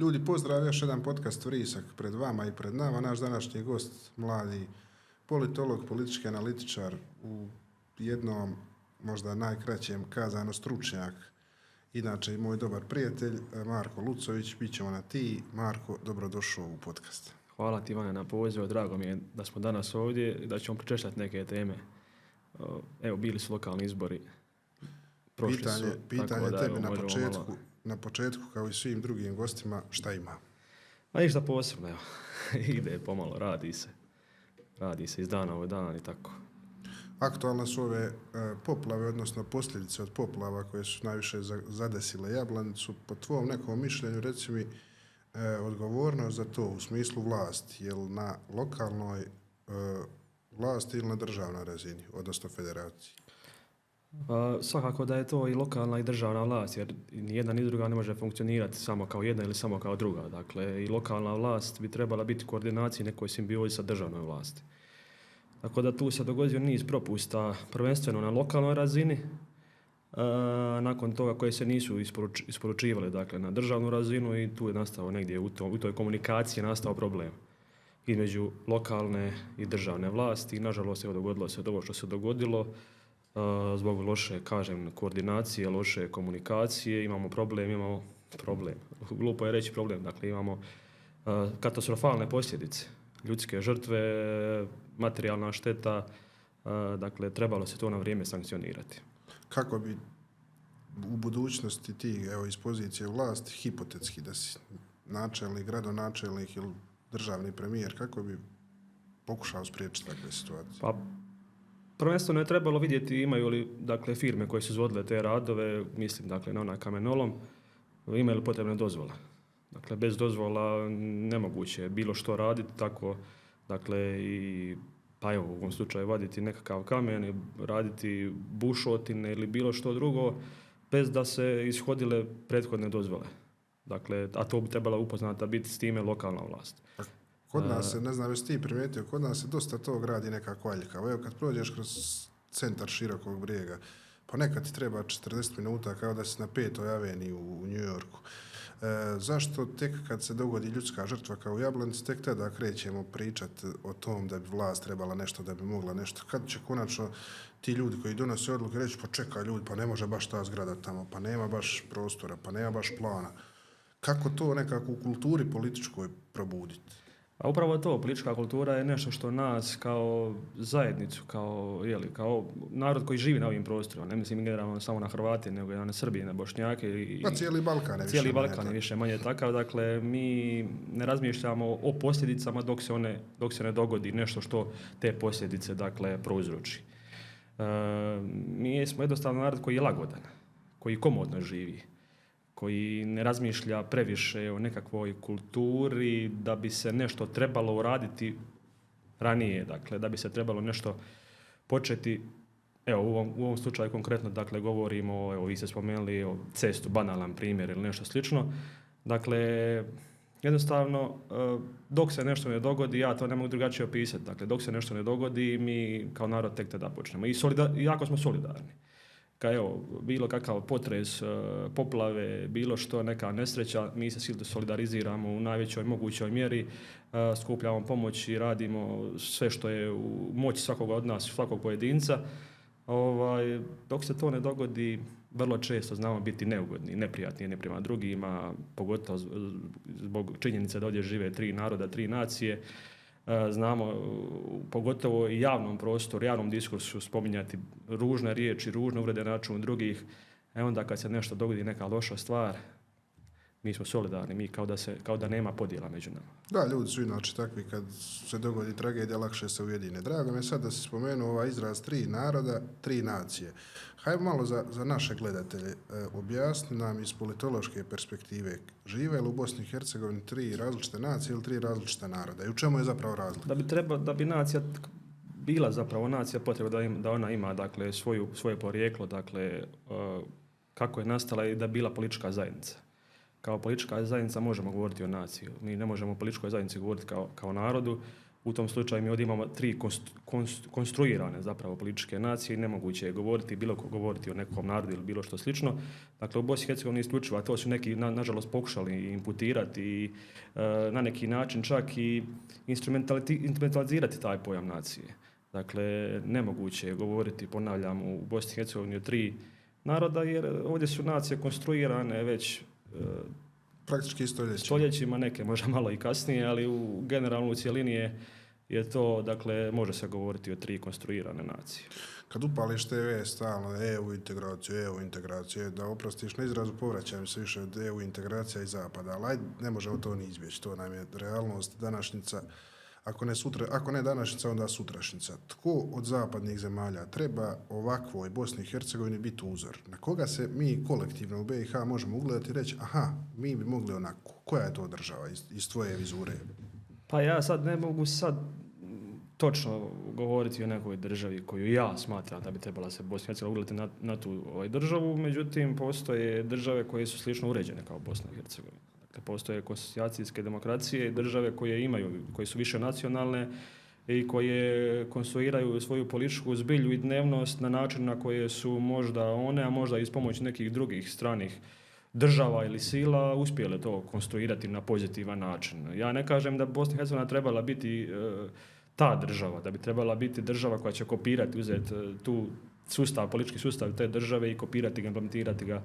Ljudi, pozdrav, još jedan podcast Vrisak pred vama i pred nama. Naš današnji gost, mladi politolog, politički analitičar, u jednom, možda najkraćem kazano, stručnjak, inače i moj dobar prijatelj, Marko Lucović. Bit ćemo na ti. Marko, dobrodošao u podcast. Hvala ti, Ivane, na pozivu. Drago mi je da smo danas ovdje i da ćemo pričešljati neke teme. Evo, bili su lokalni izbori. Pitanje tebi na početku, kao i svim drugim gostima, šta ima? A ništa posebno, evo. Ide pomalo, radi se. Radi se iz dana u dan i tako. Aktualne su ove poplave, odnosno posljedice od poplava koje su najviše zadesile Jablanicu. Po tvom nekom mišljenju, reci mi, odgovornost za to u smislu vlasti, je li na lokalnoj vlasti ili na državnoj razini, odnosno federaciji? Svakako da je to i lokalna i državna vlast, jer ni jedna ni druga ne može funkcionirati samo kao jedna ili samo kao druga. Dakle, i lokalna vlast bi trebala biti u koordinaciji nekoj simbiozi sa državnoj vlasti. Tako da tu se dogodio niz propusta, prvenstveno na lokalnoj razini, nakon toga koje se nisu isporučivale, dakle, na državnu razinu, i tu je nastao negdje u toj komunikaciji nastao problem između lokalne i državne vlasti. I nažalost, dogodilo se ovo što se dogodilo. Zbog loše, koordinacije, loše komunikacije imamo problem. Glupo je reći problem, dakle imamo katastrofalne posljedice, ljudske žrtve, materijalna šteta, dakle trebalo se to na vrijeme sankcionirati. Kako bi u budućnosti ti, evo, iz pozicije vlasti, hipotetski da si načelnik, gradonačelnik ili državni premijer, kako bi pokušao spriječiti takve situacije? Pa, prvenstveno je trebalo vidjeti imaju li, dakle, firme koje su izvodile te radove, mislim, dakle, na onaj kamenolom, imaju li potrebne dozvole. Dakle, bez dozvola nemoguće je bilo što raditi, tako, dakle, i pa evo, u ovom slučaju vaditi nekakav kamen i raditi bušotine ili bilo što drugo, bez da se ishodile prethodne dozvole. Dakle, a to bi trebala upoznata biti s time lokalna vlast. Kod nas se, ne znam jesi ti primijetio, kod nas se dosta tog radi nekako aljkavo. Evo, kad prođeš kroz centar Širokog Brijega, pa nekad ti treba 40 minuta kao da si na 5. aveniji u New Yorku. Zašto tek kad se dogodi ljudska žrtva kao u Jablanici, tek tada krećemo pričati o tom da bi vlast trebala nešto, da bi mogla nešto? Kad će konačno ti ljudi koji donose odluke reći, pa čekaj ljudi, pa ne može baš ta zgrada tamo, pa nema baš prostora, pa nema baš plana. Kako to nekako u kulturi političkoj probuditi? A upravo to, politička kultura je nešto što nas kao zajednicu, kao narod koji živi na ovim prostorima, ne mislim generalno samo na Hrvate, nego i na Srbije, na Bošnjake. Pa cijeli Balkan je više manje takav. Dakle, mi ne razmišljamo o posljedicama dok se ne dogodi nešto što te posljedice, dakle, prouzroči. Mi smo jednostavno narod koji je lagodan, koji komodno živi, koji ne razmišlja previše o nekakvoj kulturi, da bi se nešto trebalo uraditi ranije, dakle, da bi se trebalo nešto početi. Evo, u ovom slučaju konkretno, dakle, govorimo, evo, vi ste spomenuli o cestu, banalan primjer ili nešto slično. Dakle, jednostavno, dok se nešto ne dogodi, ja to ne mogu drugačije opisati, dakle, dok se nešto ne dogodi, mi kao narod tek tada počnemo. I jako smo solidarni. Evo, bilo kakav potres, poplave, bilo što, neka nesreća, mi se solidariziramo u najvećoj mogućoj mjeri, skupljamo pomoć i radimo sve što je u moći svakoga od nas, svakog pojedinca. Dok se to ne dogodi, vrlo često znamo biti neugodni, neprijatni jedni prema drugima, pogotovo zbog činjenice da ovdje žive 3 naroda, 3 nacije. Znamo, pogotovo i javnom prostoru, javnom diskursu spominjati ružne riječi, ružne uvrede na račun drugih. Onda kad se nešto dogodi, neka loša stvar, mi smo solidarni, mi kao da nema podjela među nama. Da, ljudi su inače takvi, kad se dogodi tragedija, lakše se ujedine. Drago mi je sad da si spomenuo ovaj izraz 3 naroda, 3 nacije. Hajde malo za naše gledatelje. Objasni nam iz politološke perspektive, žive li u Bosni i Hercegovini 3 različite nacije ili 3 različita naroda? I u čemu je zapravo razlika? Da bi nacija bila zapravo nacija, potrebno da ona ima, dakle, svoje porijeklo, dakle, kako je nastala i da bila politička zajednica. Kao politička zajednica možemo govoriti o naciji. Mi ne možemo o političkoj zajednici govoriti kao narodu. U tom slučaju mi ovdje imamo 3 konstruirane zapravo političke nacije i nemoguće je govoriti o nekom narodu ili bilo što slično. Dakle, u Bosni i Hercegovini isključivo, a to su neki nažalost pokušali imputirati i na neki način čak i instrumentalizirati taj pojam nacije. Dakle, nemoguće je govoriti, ponavljam, u Bosni i Hercegovini o 3 naroda jer ovdje su nacije konstruirane već praktički stoljećima, neke možda malo i kasnije, ali generalno u cjelini je to, dakle, može se govoriti o 3 konstruirane nacije. Kad upališ TV stalno EU integraciju, da oprostiš na izrazu, povraćam se više od EU integracija i zapada, ali ne možemo to ni izbjeći, to nam je realnost, današnjica. Ako ne današnjica, onda sutrašnjica. Tko od zapadnih zemalja treba ovakvoj Bosni i Hercegovini biti uzor? Na koga se mi kolektivno u BiH možemo ugledati i reći, aha, mi bi mogli onako. Koja je to država iz tvoje vizure? Pa ja sad ne mogu točno govoriti o nekoj državi koju ja smatram da bi trebala se Bosna i Hercegovina ugledati na tu državu, međutim postoje države koje su slično uređene kao Bosna i Hercegovina. Dakle, postoje konstitucijske demokracije i države koje su više nacionalne i koje konstruiraju svoju političku zbilju i dnevnost na način na koje su možda one, a možda i s pomoć nekih drugih stranih država ili sila uspjele to konstruirati na pozitivan način. Ja ne kažem da Bosna i Hercegovina trebala biti ta država, da bi trebala biti država koja će kopirati, uzeti tu politički sustav te države i kopirati ga, implementirati ga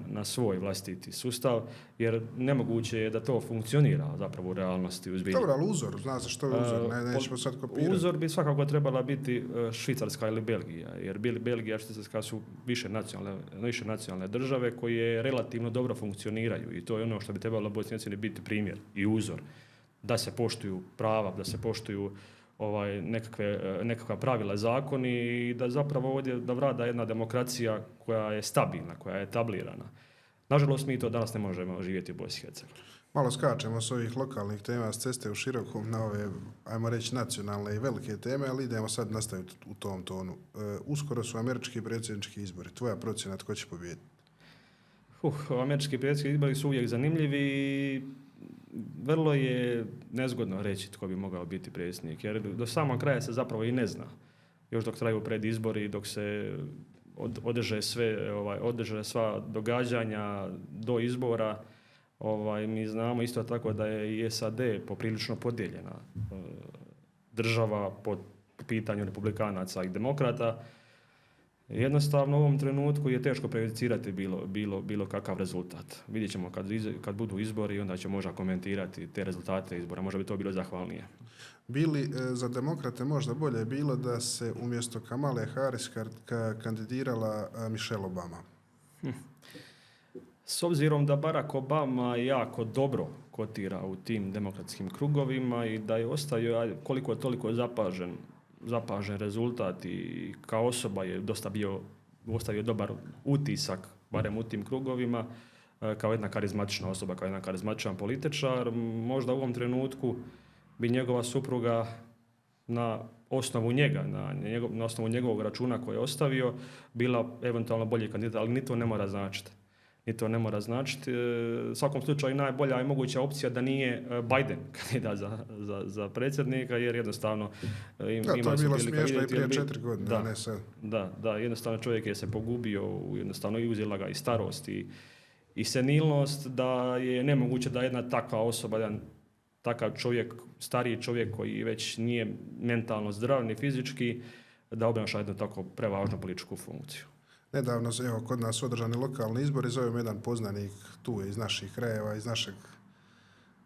na svoj vlastiti sustav, jer nemoguće je da to funkcionira zapravo u realnosti. Dobro, ali uzor, zna se što je uzor, nećemo sad kopirati. Uzor bi svakako trebala biti Švicarska ili Belgija, jer Belgija i Švicarska su više nacionalne države koje relativno dobro funkcioniraju i to je ono što bi trebalo Bosni i Hercegovini biti primjer i uzor. Da se poštuju prava, da se poštuju nekakva pravila, zakoni i da zapravo ovdje da vlada jedna demokracija koja je stabilna, koja je etablirana. Nažalost, mi to danas ne možemo živjeti u Bosni i Hercegovini. Malo skačemo s ovih lokalnih tema s ceste u širokom na ove, ajmo reći, nacionalne i velike teme, ali idemo sad nastaviti u tom tonu. Uskoro su američki predsjednički izbori. Tvoja procjena tko će pobijediti? Američki predsjednički izbori su uvijek zanimljivi i vrlo je nezgodno reći tko bi mogao biti predsjednik, jer do samog kraja se zapravo i ne zna. Još dok traju predizbori, dok se održe sva događanja do izbora, mi znamo isto tako da je i SAD poprilično podijeljena država po pitanju republikanaca i demokrata. Jednostavno u ovom trenutku je teško prejudicirati bilo kakav rezultat. Vidjet ćemo kad budu izbori, onda će možda komentirati te rezultate izbora. Možda bi to bilo zahvalnije. Bili za demokrate možda bolje bilo da se umjesto Kamale Harris kandidirala Michelle Obama? S obzirom da Barack Obama jako dobro kotira u tim demokratskim krugovima i da je ostavio koliko toliko zapažen rezultat i kao osoba je dosta ostavio dobar utisak, barem u tim krugovima, kao jedna karizmatična osoba, kao jedan karizmatičan političar. Možda u ovom trenutku bi njegova supruga na osnovu njega, na osnovu njegovog računa koje je ostavio, bila eventualno bolji kandidat, ali ni to ne mora značiti. U svakom slučaju najbolja je moguća opcija da nije Biden kandidat za predsjednika, jer jednostavno ima to je bilo smiješno i prije 4 godine, da, ne sad. Da, jednostavno čovjek je se pogubio, jednostavno i uzela ga i starost i senilnost, da je nemoguće da jedna takva osoba, jedan takav čovjek, stariji čovjek koji već nije mentalno zdrav ni fizički, da obnaša jednu tako prevažnu političku funkciju. Nedavno, kod nas održani lokalni izbori, zovem jedan poznanik tu iz naših krajeva,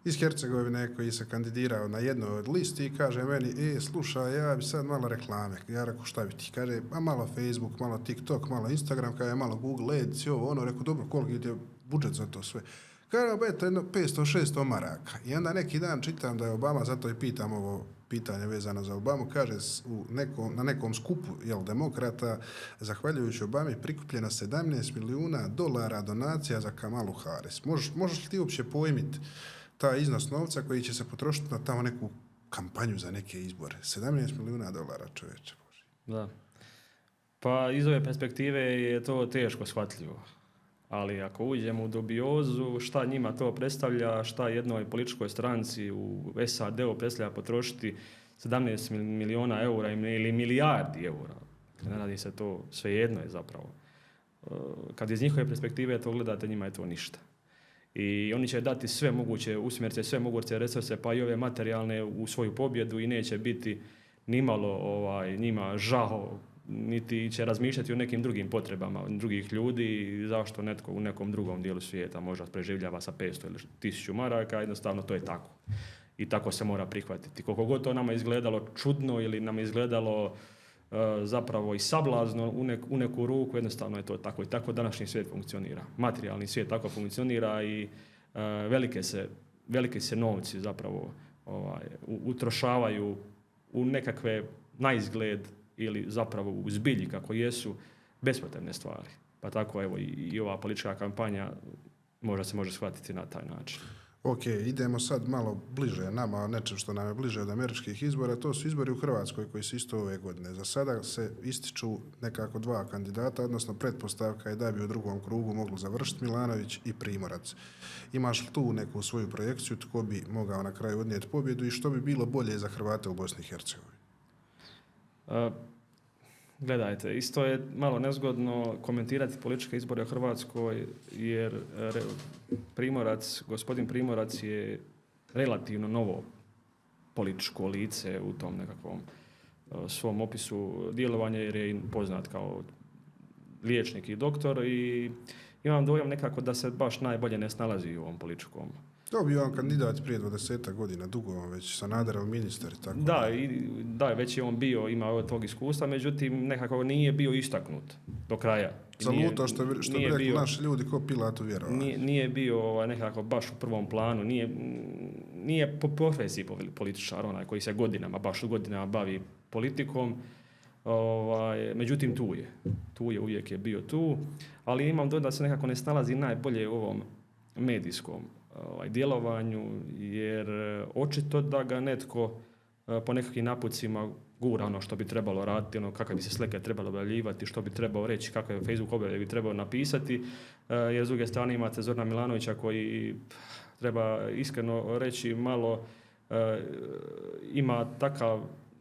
iz Hercegovine koji se kandidirao na jednoj od listi i kaže meni, slušaj, ja bi sad malo reklame. Ja rekao, šta bi ti? Kaže, malo Facebook, malo TikTok, malo Instagram, kaže, malo Google Ads, rekao, dobro, koliko je budžet za to sve? Kaže, to je 500-600 maraka. I onda neki dan čitam da je Obama, zato i pitam ovo pitanje vezano za Obamu, kaže na nekom skupu demokrata, zahvaljujući Obami, prikupljeno $17 milijuna donacija za Kamalu Harris. Možeš li ti uopće pojmiti taj iznos novca koji će se potrošiti na tamo neku kampanju za neke izbore? $17 milijuna, čovječe Bože. Da. Pa iz ove perspektive je to teško shvatljivo. Ali ako uđemo u dubiozu, šta njima to predstavlja, šta jednoj političkoj stranci u SAD-u predstavlja potrošiti 17 milijuna eura ili milijardi eura. Ne radi se to, svejedno je zapravo. Kad iz njihove perspektive to gledate, njima je to ništa. I oni će dati sve moguće, usmjeriti sve moguće resurse, pa i ove materijalne u svoju pobjedu i neće biti nimalo njima žao, niti će razmišljati o nekim drugim potrebama drugih ljudi, zašto netko u nekom drugom dijelu svijeta možda preživljava sa 500 ili 1000 maraka, jednostavno to je tako. I tako se mora prihvatiti. Koliko god to nama izgledalo čudno ili nam izgledalo zapravo i sablazno u neku ruku, jednostavno je to tako. I tako današnji svijet funkcionira. Materijalni svijet tako funkcionira i velike se novci zapravo utrošavaju u nekakve na izgled ili zapravo u zbilji kako jesu bespotrebne stvari. Pa tako evo i ova politička kampanja možda se može shvatiti na taj način. Ok, idemo sad malo bliže nama, nečem što nam je bliže od američkih izbora. To su izbori u Hrvatskoj koji su isto ove godine. Za sada se ističu nekako 2 kandidata, odnosno pretpostavka je da bi u drugom krugu mogli završiti Milanović i Primorac. Imaš li tu neku svoju projekciju tko bi mogao na kraju odnijeti pobjedu i što bi bilo bolje za Hrvate u Bosni i Hercegovini? Gledajte, isto je malo nezgodno komentirati političke izbore u Hrvatskoj jer gospodin Primorac je relativno novo političko lice u tom nekakvom svom opisu djelovanja jer je poznat kao liječnik i doktor i imam dojam nekako da se baš najbolje ne snalazi u ovom političkom. To bio on kandidat prije 20 godina, dugo on već, Sanaderov ministar i tako. Da, već je on bio, imao tog iskustva, međutim nekako nije bio istaknut do kraja. Zaluto što bi rekli naši ljudi ko Pilatu vjerovali. Nije bio nekako baš u prvom planu, nije po profesiji političar onaj koji se baš godinama bavi politikom. Međutim tu je, uvijek je bio tu, ali imam dojam da se nekako ne snalazi najbolje u ovom medijskom djelovanju, jer očito da ga netko po nekakvim napucima gura ono što bi trebalo raditi, ono kakve bi se slike trebalo objavljivati, što bi trebao reći, kakve Facebook objave bi trebao napisati, jer s druge strane imate Zorana Milanovića koji treba iskreno reći malo ima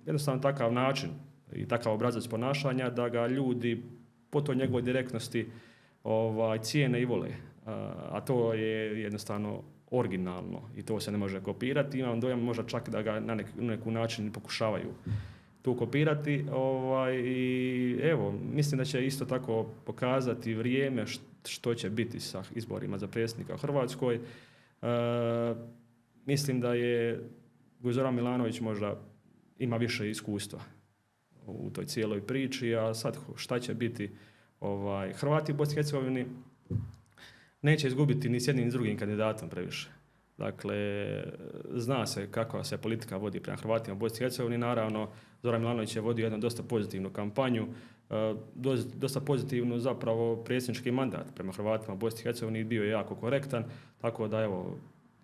jednostavno takav način i takav obrazac ponašanja da ga ljudi po toj njegovoj direktnosti cijene i vole. A to je jednostavno originalno i to se ne može kopirati. Imam dojam možda čak da ga na neku način pokušavaju tu kopirati. I evo, mislim da će isto tako pokazati vrijeme što će biti sa izborima za predsjednika u Hrvatskoj. Mislim da je Zoran Milanović možda ima više iskustva u toj cijeloj priči, a sad šta će biti Hrvati u Bosni i Hercegovini neće izgubiti ni s jednim ni s drugim kandidatom previše. Dakle, zna se kakva se politika vodi prema Hrvatima u Bosni i Hercegovini. Naravno, Zoran Milanović je vodio jednu dosta pozitivnu kampanju, dosta pozitivnu zapravo predsjednički mandat prema Hrvatima u Bosni i Hercegovini, bio je jako korektan, tako da evo,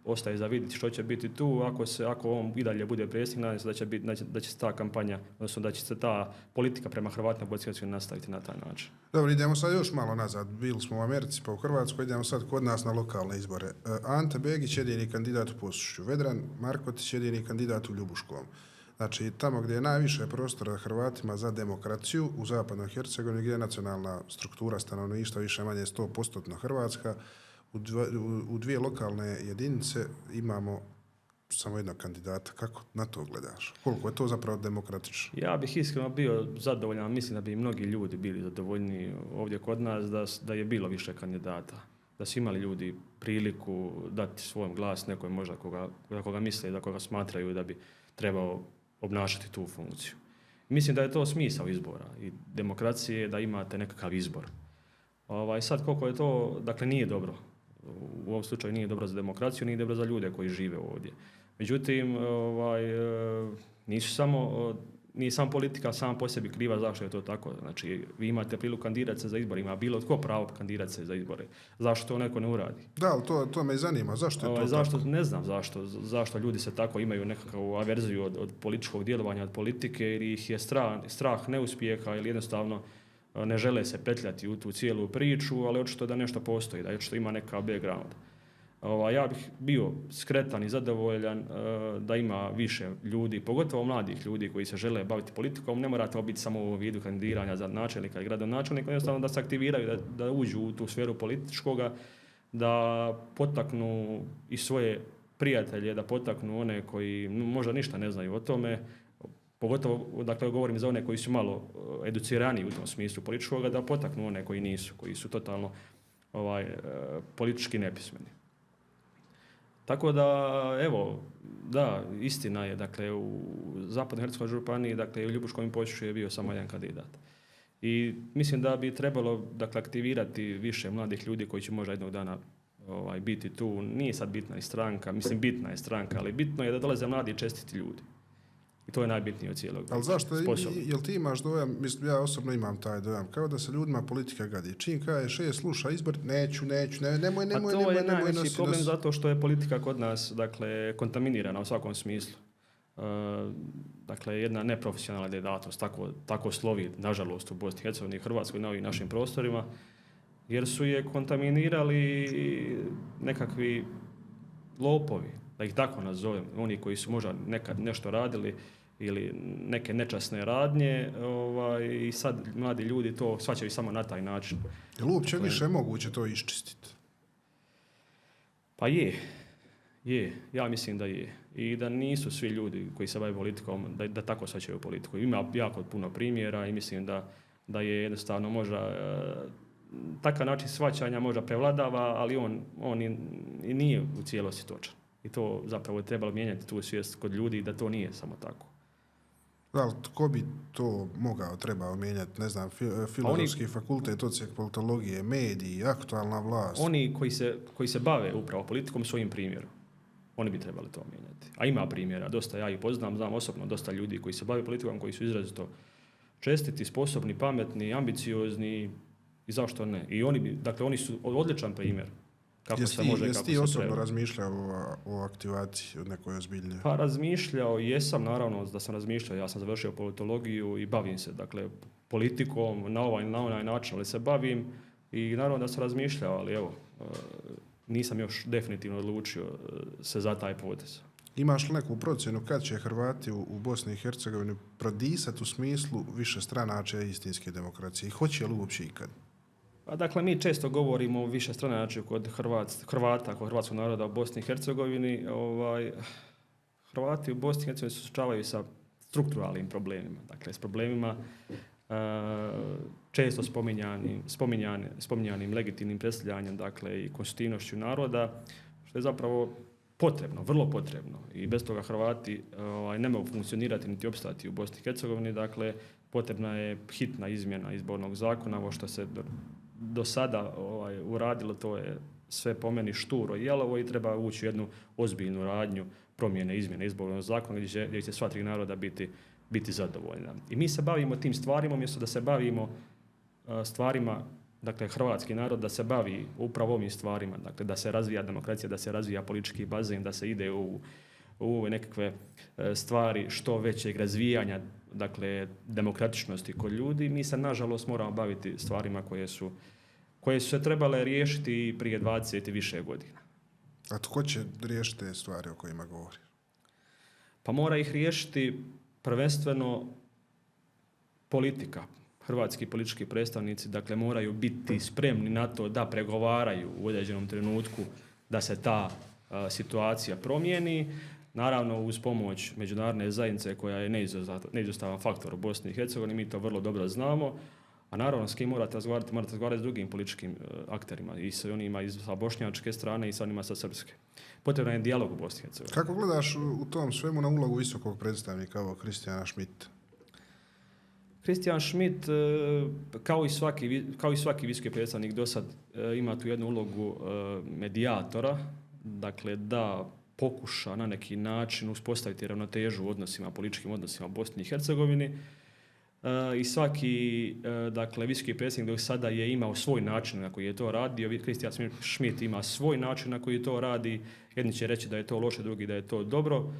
ostaje za vidjeti što će biti tu. Ako on i dalje bude predsjednik, nadam se da će se ta kampanja, odnosno da će se ta politika prema Hrvatima u Bosni i Hercegovini nastaviti na taj način. Dobro, idemo sad još malo nazad. Bili smo u Americi pa u Hrvatskoj, idemo sad kod nas na lokalne izbore. Ante Begić jedini kandidat u Posušću, Vedran Markotić jedini kandidat u Ljubuškom. Znači, tamo gdje je najviše prostora Hrvatima za demokraciju, u zapadnoj Hercegovini, gdje je nacionalna struktura stanovništva više manje 100% Hrvatska, u 2 lokalne jedinice imamo samo jednog kandidata. Kako na to gledaš? Koliko je to zapravo demokratično? Ja bih iskreno bio zadovoljan, mislim da bi i mnogi ljudi bili zadovoljni ovdje kod nas da je bilo više kandidata. Da su imali ljudi priliku dati svoj glas nekoj možda koga misle, da koga smatraju da bi trebao obnašati tu funkciju. Mislim da je to smisao izbora i demokracije, da imate nekakav izbor. Sad koliko je to, dakle nije dobro. U ovom slučaju nije dobro za demokraciju, nije dobro za ljude koji žive ovdje. Međutim, nije samo politika sama po sebi kriva zašto je to tako. Znači, vi imate priliku kandidirati se za izbore, ima bilo tko pravo kandidirati se za izbore. Zašto to neko ne uradi? Da, ali to me i zanima. Zašto je to tako? Ne znam zašto ljudi se tako imaju nekakvu averziju od političkog djelovanja, od politike, ili ih je strah neuspjeha ili jednostavno ne žele se petljati u tu cijelu priču, ali očito da nešto postoji, da očito ima neka background. Ja bih bio skretan i zadovoljan da ima više ljudi, pogotovo mladih ljudi koji se žele baviti politikom. Ne mora to biti samo u vidu kandidiranja za načelnika i gradonačelnika, jednostavno da se aktiviraju, da uđu u tu sferu političkoga, da potaknu i svoje prijatelje, da potaknu one koji možda ništa ne znaju o tome, pogotovo, dakle, govorim za one koji su malo educirani u tom smislu političkoga, da potaknu one koji nisu, koji su totalno politički nepismeni. Tako da, evo, da, istina je, dakle, u Zapadnohercegovačkoj županiji, dakle, u Ljubuškom području je bio samo jedan kandidat. I mislim da bi trebalo, dakle, aktivirati više mladih ljudi koji će možda jednog dana biti tu. Nije sad bitna i stranka, mislim, bitna je stranka, ali bitno je da dolaze mladi i čestiti ljudi. I to je najbitnije od cijelog sposoba. Ali zašto, jel ti imaš dojam, mislim, ja osobno imam taj dojam, kao da se ljudima politika gadi. Čim kažeš, sluša izbor, nemoj. A to je najveći problem zato što je politika kod nas, dakle, kontaminirana u svakom smislu. Dakle, jedna neprofesionalna djelatnost, tako slovi, nažalost, u Bosni i Hercegovini i Hrvatskoj na ovim našim prostorima, jer su je kontaminirali nekakvi lopovi, da ih tako nazovem, oni koji su možda nekad nešto radili ili neke nečasne radnje i sad mladi ljudi to shvaćaju samo na taj način. Je li uopće više moguće to iščistiti? Pa je, ja mislim da je. I da nisu svi ljudi koji se bave politikom da tako shvaćaju politiku. Ima jako puno primjera i mislim da je jednostavno možda takav način shvaćanja možda prevladava, ali on i nije u cijelosti točan. I to zapravo je trebalo mijenjati tu svijest kod ljudi da to nije samo tako. Da, tko bi to trebao mijenjati? Ne znam, Filozofski fakultet, odsjek politologije, mediji, aktualna vlast. Oni koji se bave upravo politikom svojim primjerom. Oni bi trebali to mijenjati. A ima primjera, dosta ja ih poznam, znam osobno dosta ljudi koji se bave politikom, koji su izrazito čestiti, sposobni, pametni, ambiciozni i zašto ne. I oni su odličan primjer. Jesi ti osobno razmišljao o aktivaciji od nekoj ozbiljnije? Pa razmišljao jesam, naravno da sam razmišljao. Ja sam završio politologiju i bavim se, dakle, politikom na onaj način, ali se bavim i naravno da sam razmišljao, ali evo, nisam još definitivno odlučio se za taj potez. Imaš li neku procjenu kad će Hrvati u Bosni i Hercegovini prodisati u smislu više stranačja i istinske demokracije? Hoće li uopće ikad? Dakle, mi često govorimo o više stranačju kod Hrvata, kod hrvatskog naroda u Bosni i Hercegovini. Hrvati u Bosni i Hercegovini se suočavaju sa strukturalnim problemima. Dakle, s problemima često spominjanim legitimnim predstavljanjem, dakle, i konstitutivnošću naroda, što je zapravo potrebno, vrlo potrebno. I bez toga Hrvati ne mogu funkcionirati niti opstati u Bosni i Hercegovini. Dakle, potrebna je hitna izmjena izbornog zakona. Ovo što se do sada uradilo, to je sve po meni šturo i jalovo i treba ući u jednu ozbiljnu radnju promjene izmjene izbornog zakona gdje će sva tri naroda biti zadovoljna. I mi se bavimo tim stvarima umjesto da se bavimo stvarima, dakle, hrvatski narod da se bavi upravo ovim stvarima, dakle, da se razvija demokracija, da se razvija politički bazen, da se ide u ove nekakve stvari što većeg razvijanja, dakle, demokratičnosti kod ljudi. Mi se, nažalost, moramo baviti stvarima koje su se trebale riješiti prije 20 i više godina. A tko će riješiti te stvari o kojima govori? Pa mora ih riješiti prvenstveno politika. Hrvatski politički predstavnici, dakle, moraju biti spremni na to da pregovaraju u određenom trenutku da se ta situacija promijeni. Naravno, uz pomoć međunarodne zajednice koja je neizostavan faktor u Bosni i Hercegovini, mi to vrlo dobro znamo. A naravno, s kim morate razgovarati s drugim političkim akterima, i sa onima sa bošnjačke strane i sa onima sa srpske. Potreban je dijalog u Bosni i Hercegovini. Kako gledaš u tom svemu na ulogu visokog predstavnika, Kristijana Schmidta? Kristijan Schmidt, kao i svaki visoki predstavnik do sad, ima tu jednu ulogu medijatora, dakle, da pokuša na neki način uspostaviti ravnotežu u političkim odnosima u Bosni i Hercegovini. I svaki, dakle, visoki predsjednik do sada je imao svoj način na koji je to radio. Kristijan Schmidt ima svoj način na koji to radi. Jedni će reći da je to loše, drugi da je to dobro.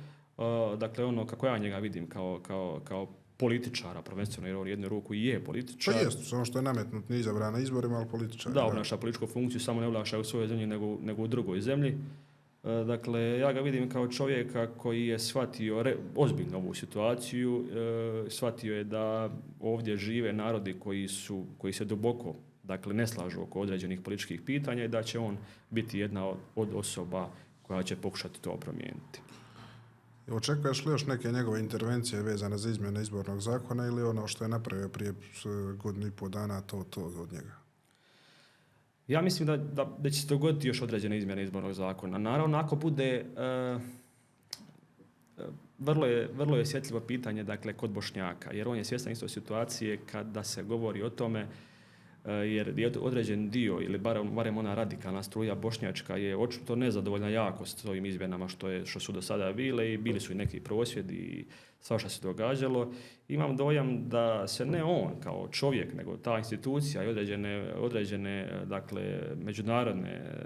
Dakle, ono kako ja njega vidim kao političara, prvenstveno jer on jednu ruku i je Pa političar. jest, ono što je nametnut, nije izabran na izborima, ali političar. Da, obnaša političku funkciju, samo ne obnaša u svojoj zemlji nego u drugoj zemlji. Dakle, ja ga vidim kao čovjeka koji je shvatio ozbiljno ovu situaciju, shvatio je da ovdje žive narodi koji se duboko, dakle, ne slažu oko određenih političkih pitanja i da će on biti jedna od osoba koja će pokušati to promijeniti. Očekuješ li još neke njegove intervencije vezane za izmjene izbornog zakona ili ono što je napravio prije godinu i pol dana, to od njega? Ja mislim da će se dogoditi još određene izmjene izbornog zakona. Naravno, ako bude, vrlo je osjetljivo pitanje, dakle, kod Bošnjaka, jer on je svjestan isto situacije kada se govori o tome, jer je određen dio, ili barem ona radikalna struja bošnjačka je očito nezadovoljna jako s ovim izmjenama što su do sada bile i bili su i neki prosvjedi i svašta se događalo. Imam dojam da se ne on kao čovjek, nego ta institucija i određene dakle, međunarodne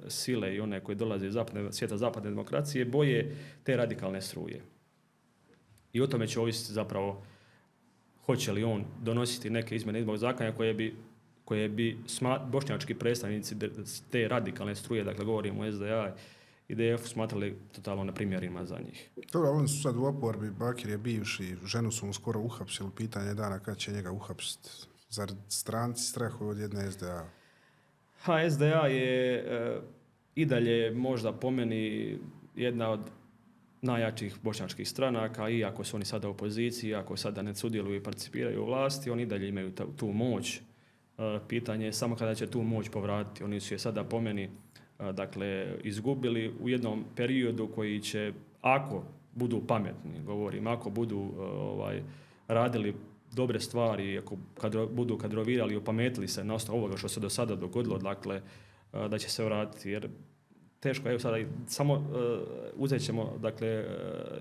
sile i one koje dolaze iz svijeta zapadne demokracije boje te radikalne struje. I o tome će ovisiti zapravo hoće li on donositi neke izmjene izbornog zakona koje bi bošnjački predstavnici te radikalne struje, dakle govorimo o SDA i DF, smatrali totalno neprimjerenima za njih. Dobro, oni su sad u oporbi, Bakir je bivši, ženu su mu skoro uhapsili, pitanje dana kad će njega uhapsiti. Zar stranci strahuju od jedne SDA? SDA je i dalje možda po meni jedna od najjačih bošnjačkih stranaka, iako su oni sada u opoziciji, iako sada ne sudjeluju i participiraju u vlasti, oni i dalje imaju tu moć. Pitanje je samo kada će tu moć povratiti. Oni su je sada po meni dakle, izgubili u jednom periodu koji će, ako budu pametni, govorim, ako budu radili dobre stvari, ako budu kadrovirali i opametili se na osnovu ovoga što se do sada dogodilo, dakle, da će se vratiti. Jer teško, evo sada, samo uzet ćemo dakle,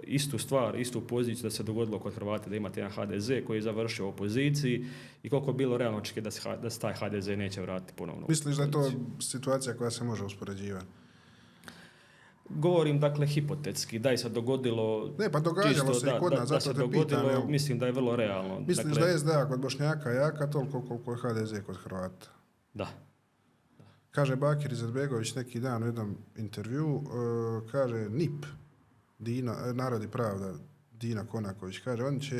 istu stvar, istu poziciju da se dogodilo kod Hrvata, da imate jedan HDZ koji je završio u opoziciji i koliko je bilo realno očekivati da se taj HDZ neće vratiti ponovno. Misliš da je to situacija koja se može uspoređivati? Govorim, dakle, hipotetski, da je se dogodilo... Ne, pa događalo se i kod nas, zato te pitam. Mislim da je vrlo realno. Misliš dakle, da je SDA kod Bošnjaka jaka toliko koliko je HDZ kod Hrvata? Da. Kaže Bakir Izetbegović neki dan u jednom intervju, kaže NIP, Narod i pravda, Dina Konaković, kaže oni će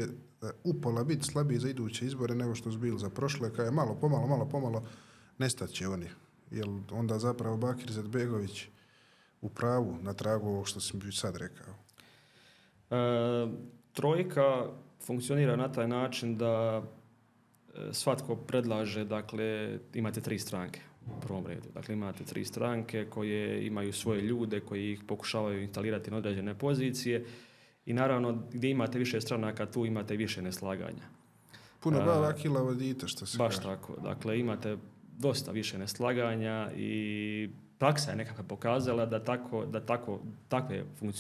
upola biti slabiji za iduće izbore nego što su bili za prošle, kaže malo pomalo nestat će oni. Jer onda zapravo Bakir Izetbegović u pravu na tragu ovog što sam sad rekao. Trojka funkcionira na taj način da svatko predlaže, dakle, imate 3 stranke u prvom redu. Dakle, imate 3 stranke koje imaju svoje ljude koji ih pokušavaju instalirati na određene pozicije i naravno gdje imate više stranaka, tu imate više neslaganja. Puno bava kila vodite, što se baš kaže. Tako. Dakle, imate dosta više neslaganja i praksa je nekako pokazala da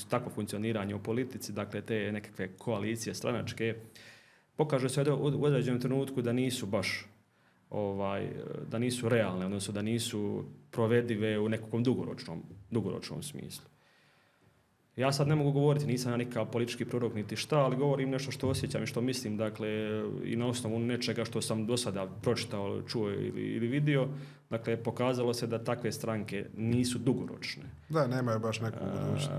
takvo funkcioniranje u politici, dakle te nekakve koalicije stranačke, pokaže se u određenom trenutku da nisu baš da nisu realne, odnosno da nisu provedive u nekakvom dugoročnom smislu. Ja sad ne mogu govoriti, nisam ja nikakav politički prorok niti šta, ali govorim nešto što osjećam i što mislim, dakle, i na osnovu nečega što sam do sada pročitao, čuo ili vidio, dakle, pokazalo se da takve stranke nisu dugoročne. Da, nemaju baš neku budućnost.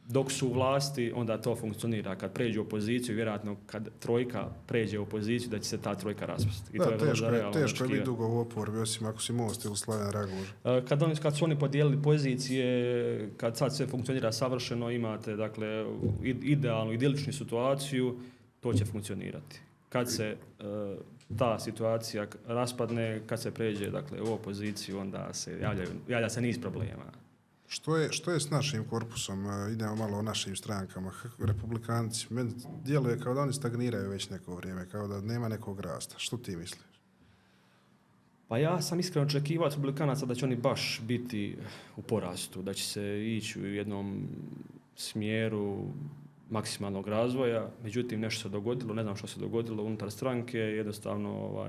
Dok su u vlasti, onda to funkcionira. Kad pređe u opoziciju, vjerojatno kad trojka pređe u opoziciju, da će se ta trojka raspasti. Da, teško je biti dugo u oporbi, osim ako si Most ili Slaven Raguž. Kad su oni podijelili pozicije, kad sad sve funkcionira savršeno, imate dakle, idealnu, idiličnu situaciju, to će funkcionirati. Kad se ta situacija raspadne, kad se pređe dakle, u opoziciju, onda se javlja se niz problema. Što je s našim korpusom? Idemo malo o našim strankama. Republikanci, meni djeluje kao da oni stagniraju već neko vrijeme, kao da nema nekog rasta. Što ti misliš? Pa ja sam iskreno očekivao od Republikanaca da će oni baš biti u porastu, da će se ići u jednom smjeru maksimalnog razvoja. Međutim, nešto se dogodilo, ne znam što se dogodilo unutar stranke, jednostavno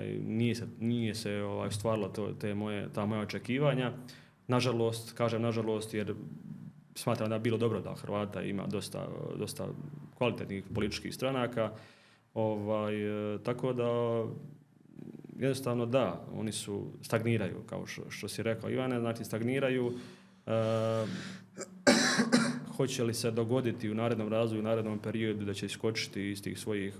nije se ostvarilo ta moja očekivanja. Nažalost, kažem nažalost jer smatram da je bilo dobro da Hrvata ima dosta kvalitetnih političkih stranaka. Tako da jednostavno da, oni su stagniraju, kao što si rekao Ivane, znači stagniraju. Hoće li se dogoditi u narednom razvoju, u narednom periodu da će iskočiti iz tih svojih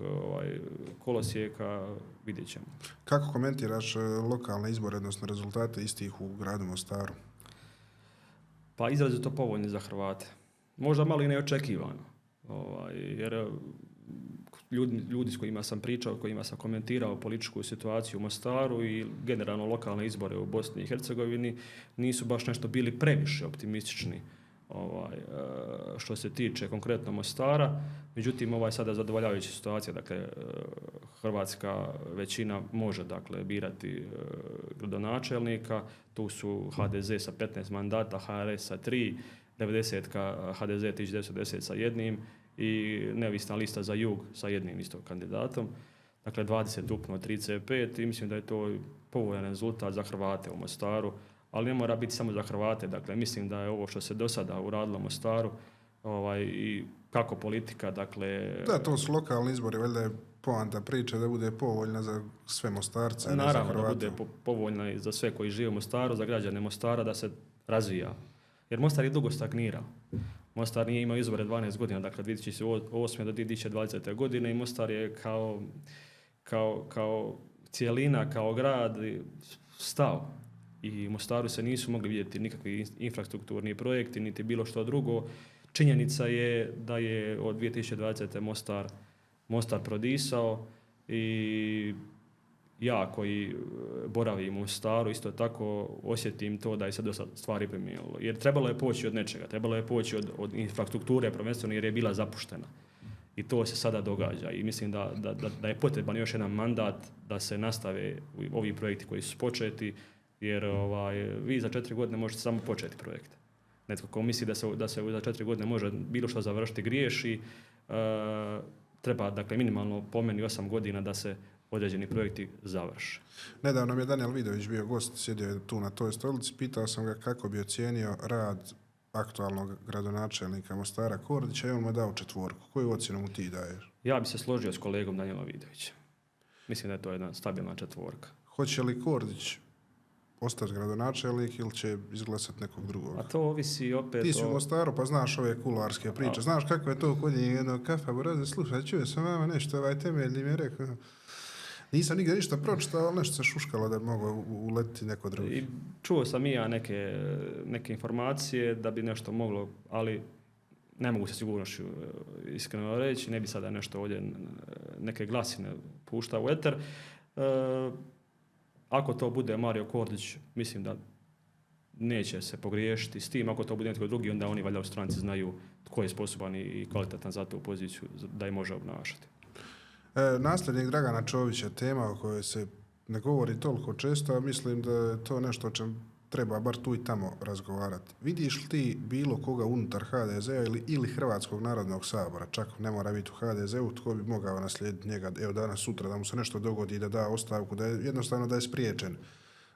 kolosijeka, vidjet ćemo. Kako komentiraš lokalne izbore, odnosno rezultate istih u gradu Mostaru? Pa izrazito povoljni za Hrvate. Možda malo i neočekivano. Jer ljudi s kojima sam pričao, kojima sam komentirao političku situaciju u Mostaru i generalno lokalne izbore u Bosni i Hercegovini nisu baš nešto bili previše optimistični što se tiče konkretno Mostara. Međutim, sada zadovoljavajuća situacija, dakle, hrvatska većina može dakle birati gradonačelnika, tu su HDZ sa 15 mandata, HRS sa 3, 90-ka HDZ 1910 sa jednim i neovisna lista za jug sa jednim isto kandidatom. Dakle, 20 ukupno 3C5 i mislim da je to povoljan rezultat za Hrvate u Mostaru, ali ne mora biti samo za Hrvate. Dakle, mislim da je ovo što se do sada uradilo u Mostaru i kako politika, dakle... Da, to su lokalni izbori, valjda je poanta priče da bude povoljna za sve Mostarce, a ne za Naravno, Hrvate. da bude povoljna i za sve koji žive u Mostaru, za građane Mostara da se razvija. Jer Mostar je dugo stagnirao. Mostar nije imao izbore 12 godina, dakle 2008. do 2020. godine i Mostar je kao cijelina, kao grad stao. I u Mostaru se nisu mogli vidjeti nikakvi infrastrukturni projekti, niti bilo što drugo. Činjenica je da je od 2020. Mostar prodisao i ja koji boravim u Mostaru isto tako osjetim to da je se dosta stvari promijenilo. Jer trebalo je poći od nečega, trebalo je poći od infrastrukture prvenstveno jer je bila zapuštena. I to se sada događa i mislim da je potreban još jedan mandat da se nastave ovi projekti koji su početi, jer vi za 4 godine možete samo početi projekt. Netko ko misli da se za 4 godine može bilo što završiti griješi, treba dakle minimalno po meni 8 godina da se određeni projekti završe. Nedavno mi je Danijel Vidović bio gost, sjedio je tu na toj stolici, pitao sam ga kako bi ocijenio rad aktualnog gradonačelnika Mostara Kordića i on mu je dao 4. Koju ocjenu mu ti daješ? Ja bi se složio s kolegom Danijelom Vidovićem. Mislim da je to jedna stabilna 4. Hoće li Kordić ostati gradonačelnik ili će izglasati nekog drugog? A to ovisi opet Ti si u Mostaru pa znaš ove kuloarske priče. Znaš kako je to kod njih jednog kafa, boraze, slušaj, čuo sam vama nešto, temeljni mi je rekao. Nisam nigdje ništa pročitao, ali nešto se šuškalo da bi mogao uletiti neko drugi. I čuo sam i ja neke informacije da bi nešto moglo, ali ne mogu se sigurnošću iskreno reći, ne bi sada nešto ovdje neke glasine puštao u eter. Ako to bude Mario Kordić, mislim da neće se pogriješiti s tim. Ako to bude netko drugi, onda oni valjda u stranci znaju tko je sposoban i kvalitetan za tu poziciju da je može obnašati. Nasljednik Dragana Čovića, tema o kojoj se ne govori toliko često, a mislim da je to nešto o čem treba bar tu i tamo razgovarati. Vidiš li ti bilo koga unutar HDZ-a ili Hrvatskog narodnog sabora, čak ne mora biti u HDZ-u, tko bi mogao naslijediti njega, evo danas, sutra, da mu se nešto dogodi, da da ostavku, da je jednostavno da je spriječen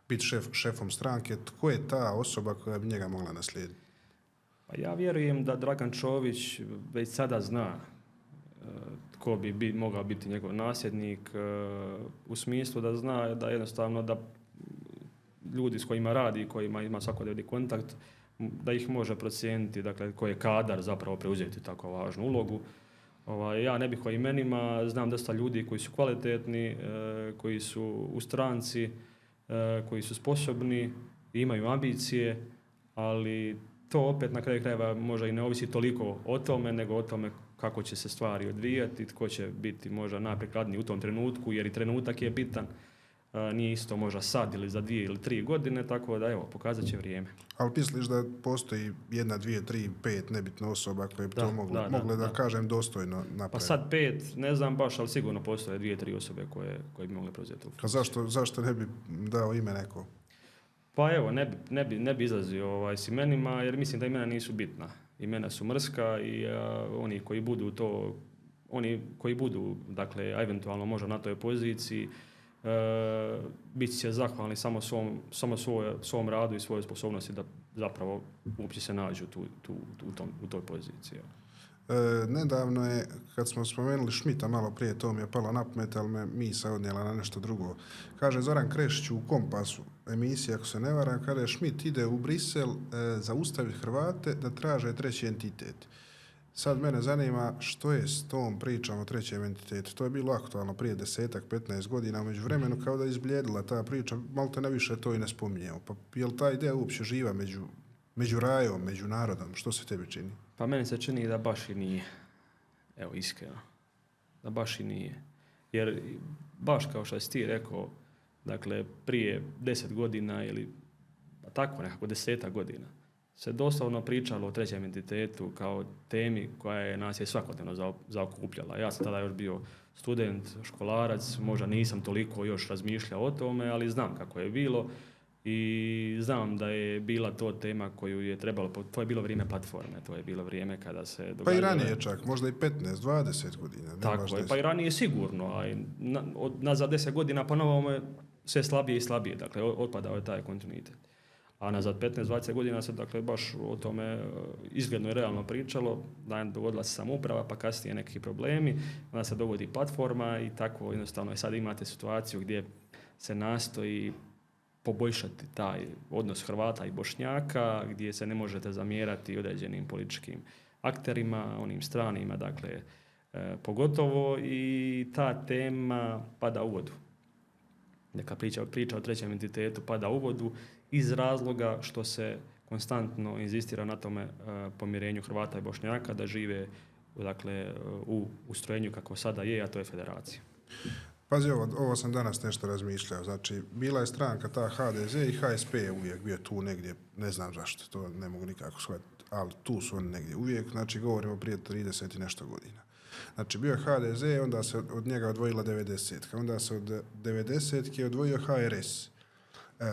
biti šefom stranke, tko je ta osoba koja bi njega mogla naslijediti? Pa ja vjerujem da Dragan Čović već sada zna tko bi mogao biti njegov nasljednik, u smislu da zna da jednostavno da ljudi s kojima radi i kojima ima svakodnevni kontakt, da ih može procijeniti, dakle, koji je kadar zapravo preuzeti tako važnu ulogu. Ja ne bih o imenima, znam dosta ljudi koji su kvalitetni, koji su u stranci, koji su sposobni, imaju ambicije, ali to opet na kraju krajeva možda i ne ovisi toliko o tome, nego o tome kako će se stvari odvijati, tko će biti možda najprikladniji u tom trenutku, jer i trenutak je bitan. Nije isto možda sad ili za 2 ili 3 godine, tako da evo, pokazat će vrijeme. Ali misliš da postoji 1, 2, 3, 5 nebitna osoba koje bi to mogle da kažem dostojno napraviti? Pa sad 5, ne znam baš, ali sigurno postoje 2, 3 osobe koje bi mogle preuzeti. A zašto ne bi dao ime neko? Pa evo, ne bi izlazio s imenima, jer mislim da imena nisu bitna. Imena su mrska i oni koji budu, dakle, eventualno možda na toj poziciji, bit će zahvalni samo svom radu i svojoj sposobnosti da zapravo uopće se nađu u toj poziciji. Nedavno je, kad smo spomenuli Šmita malo prije, to mi je palo na pamet, ali me misao odnijela na nešto drugo. Kaže Zoran Krešić u Kompasu, emisija ako se ne varam, kada Šmit ide u Brisel zaustaviti Hrvate da traže treći entitet. Sad mene zanima što je s tom pričom o trećem entitetu. To je bilo aktualno prije 10-15 godina, među vremenu kao da je izblijedila ta priča, malo te ne više to i ne spominjemo. Pa je li ta ideja uopće živa među rajom, među narodom? Što se tebi čini? Pa meni se čini da baš i nije. Evo, iskreno. Da baš i nije. Jer baš kao što si ti rekao, dakle, prije 10 godina ili pa tako nekako 10 godina se doslovno pričalo o trećem entitetu kao temi koja je nas je svakodnevno zaokupljala. Ja sam tada još bio student, školarac, možda nisam toliko još razmišljao o tome, ali znam kako je bilo i znam da je bila to tema koju je trebalo, to je bilo vrijeme platforme, to je bilo vrijeme kada se događalo. Pa i ranije čak, možda i 15-20 godina. Tako je, pa i ranije sigurno, a nazad 10 godina ponovo sve slabije i slabije, dakle otpadao je taj kontinuitet. A nazad 15-20 godina se dakle baš o tome izgledno i realno pričalo, da je dogodila se samouprava, pa kasnije neki problemi, onda se dogodi platforma i tako jednostavno i sad imate situaciju gdje se nastoji poboljšati taj odnos Hrvata i Bošnjaka, gdje se ne možete zamjerati određenim političkim akterima, onim stranima, dakle, pogotovo i ta tema pada u vodu. Neka priča o trećem entitetu pada u vodu iz razloga što se konstantno inzistira na tome pomirenju Hrvata i Bošnjaka da žive dakle, u ustrojenju kako sada je, a to je federacija. Pazi, ovo sam danas nešto razmišljao. Znači, bila je stranka ta HDZ i HSP je uvijek bio tu negdje, ne znam zašto, to ne mogu nikako shvatiti, ali tu su oni negdje uvijek, znači govorimo prije 30 i nešto godina. Znači, bio je HDZ, onda se od njega odvojila 90-ka, onda se od 90-ke odvojio HRS.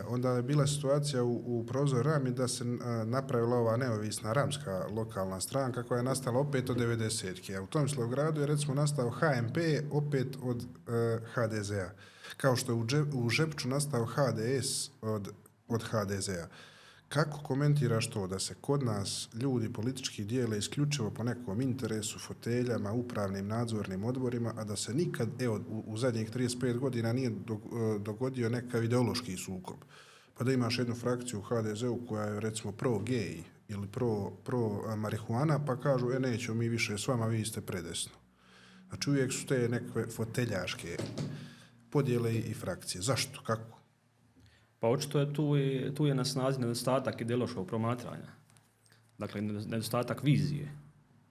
Onda je bila situacija u Prozor Rami da se napravila ova neovisna ramska lokalna stranka koja je nastala opet od 90-ke. A u Tomislavgradu je recimo nastao HMP opet od HDZ-a. Kao što je u Žepču nastao HDS od HDZ-a. Kako komentiraš to da se kod nas ljudi politički dijele isključivo po nekom interesu, foteljama, upravnim nadzornim odborima, a da se nikad, evo, u zadnjih 35 godina nije dogodio nekav ideološki sukob? Pa da imaš jednu frakciju u HDZ-u koja je recimo pro-gej ili pro-marihuana, pa kažu, nećemo mi više s vama, vi ste predesno. Znači uvijek su te nekakve foteljaške podjele i frakcije. Zašto? Kako? Pa očito je tu je na snazi nedostatak ideološkog promatranja. Dakle, nedostatak vizije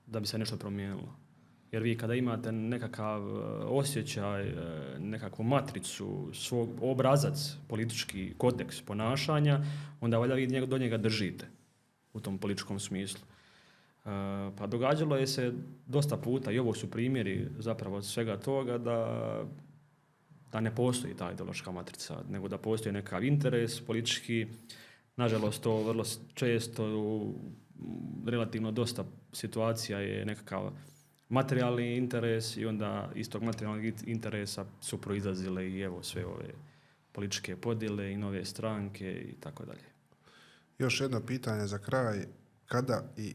da bi se nešto promijenilo. Jer vi kada imate nekakav osjećaj, nekakvu matricu, svog obrazac, politički kodeks ponašanja, onda valjda vi do njega držite u tom političkom smislu. Pa događalo je se dosta puta, i ovo su primjeri zapravo svega toga, da ne postoji ta ideološka matrica, nego da postoji nekakav interes politički. Nažalost, to vrlo često u relativno dosta situacija je nekakav materijalni interes i onda iz tog materijalnog interesa su proizlazile i evo sve ove političke podjele i nove stranke i tako dalje. Još jedno pitanje za kraj. Kada i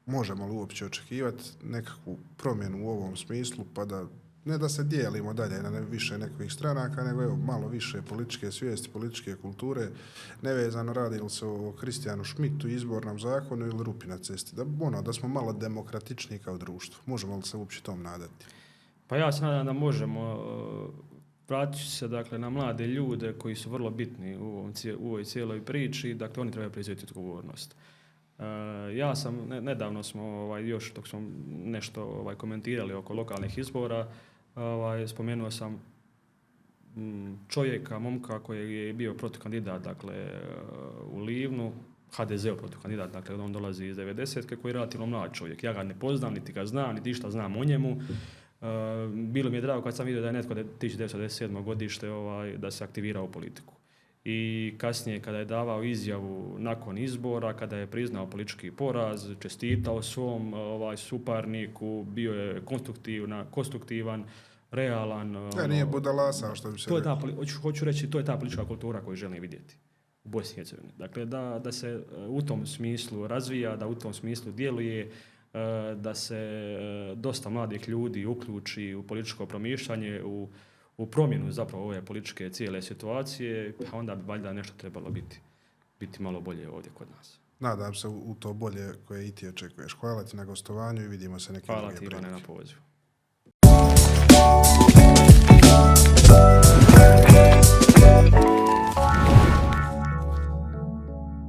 možemo li uopće očekivati nekakvu promjenu u ovom smislu, pa da ne da se dijelimo dalje na više nekakvih stranaka, nego evo, malo više političke svijesti, političke kulture, nevezano radi li se o Kristijanu Šmitu, izbornom zakonu ili rupi na cesti. Da smo malo demokratičniji kao društvo. Možemo li se uopće tom nadati? Pa ja se nadam da možemo. Vratit ću se dakle, na mlade ljude koji su vrlo bitni u ovoj cijeloj priči, dakle oni trebaju preuzeti odgovornost. Ja sam, nedavno smo, još dok smo nešto komentirali oko lokalnih izbora, spomenuo sam čovjeka, momka koji je bio protukandidat, dakle, u Livnu, HDZ-ov protukandidat, dakle, on dolazi iz 90-ke, koji je relativno mlad čovjek. Ja ga ne poznam, niti ga znam, niti šta znam o njemu. Bilo mi je drago kad sam vidio da je netko 1997. godište da se aktivirao u politiku. I kasnije kada je davao izjavu nakon izbora, kada je priznao politički poraz, čestitao svom suparniku, bio je konstruktivan, realan. Nije budalasa, što bi se hoću reći, to je ta politička kultura koju želim vidjeti u Bosni i Hercegovini. Dakle, da se u tom smislu razvija, da u tom smislu djeluje, da se dosta mladih ljudi uključi u političko promišljanje, u promjenu zapravo ove političke cijele situacije, pa onda bi valjda nešto trebalo biti malo bolje ovdje kod nas. Nadam se u to bolje koje i ti očekuješ. Hvala ti na gostovanju i vidimo se neke Hvala druge ti, Ivane, prilike. na pozivu.